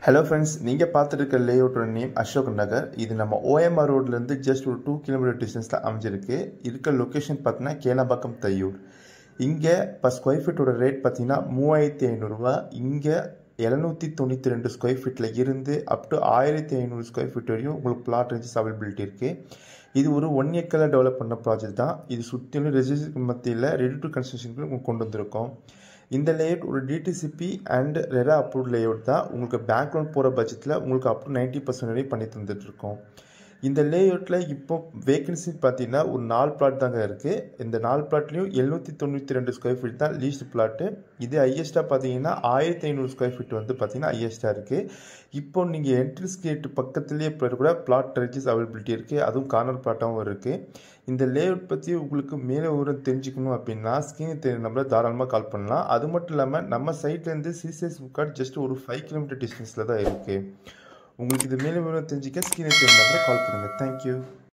Hello friends, நீங்கள் பார்த்துருக்க லேஅவுட்டோட name Ashok Nagar. இது நம்ம ஓஎம்ஆர் ரோட்லேருந்து ஜஸ்ட் ஒரு 2 கிலோமீட்டர் டிஸ்டன்ஸில் அமைஞ்சிருக்கு. இருக்க லொக்கேஷன் பார்த்தீங்கன்னா கேளம்பாக்கம் தையூர். இங்கே பர் ஸ்கொயர் ஃபீட்டோட ரேட் பார்த்தீங்கன்னா 3500 ரூபா. இங்கே 792 ஸ்கொயர் ஃபீட்டில் இருந்து அப் டு 1500 ஸ்கொயர் ஃபீட் வரையும் உங்களுக்கு பிளாட் ரேஞ்சஸ் அவைலபிலிட்டி இருக்குது. இது ஒரு 1 ஏக்கரில் டெவலப் பண்ண ப்ராஜெக்ட் தான். இது சுற்றிலும் ரெசிடென்சியல் மத்தியில் ரெடி டு கன்ஸ்ட்ரக்ஷனுக்கு உங்களுக்கு கொண்டு வந்திருக்கோம். இந்த லேஅவுட் ஒரு DTCP and RERA approved layout தான். உங்களுக்கு பேங்க் லோன் போகிற பட்ஜெட்டில் உங்களுக்கு அப் டு 90% வரையும் பண்ணி தந்துட்டுருக்கோம். இந்த லேஅவுட்டில் இப்போ வேகன்சி பார்த்தீங்கன்னா ஒரு 4 பிளாட் தாங்க இருக்குது. இந்த 4 பிளாட்லேயும் 792 ஸ்கொயர் ஃபீட் தான் லீஸ்ட் பிளாட்டு. இது ஹையஸ்ட்டாக பார்த்தீங்கன்னா 1500 ஸ்கொயர் ஃபீட் வந்து பார்த்தீங்கன்னா ஹையஸ்ட்டாக இருக்குது. இப்போ நீங்கள் என்ட்ரன்ஸ் கேட் பக்கத்துலேயே கூட பிளாட் ரேஞ்சஸ் அவைலபிலிட்டி இருக்குது. அதுவும் கார்னர் பிளாட்டாகவும் இருக்குது. இந்த லேஅவுட் பற்றி உங்களுக்கு மேலே விவரம் தெரிஞ்சுக்கணும் அப்படின்னா ஸ்க்ரீனில் தெரியுற நம்பரை தாராளமாக கால் பண்ணலாம். அது மட்டும் இல்லாமல் நம்ம சைட்லேருந்து சிசிஎஸ் புக்கார்ட் ஜஸ்ட் ஒரு 5 கிலோமீட்டர் டிஸ்டன்ஸில் தான் இருக்குது. உங்களுக்கு இது மேலே விவரம் தெரிஞ்சிக்க ஸ்க்ரீனில் தெரியுற நம்பரை கால் பண்ணுங்கள். தேங்க்யூ.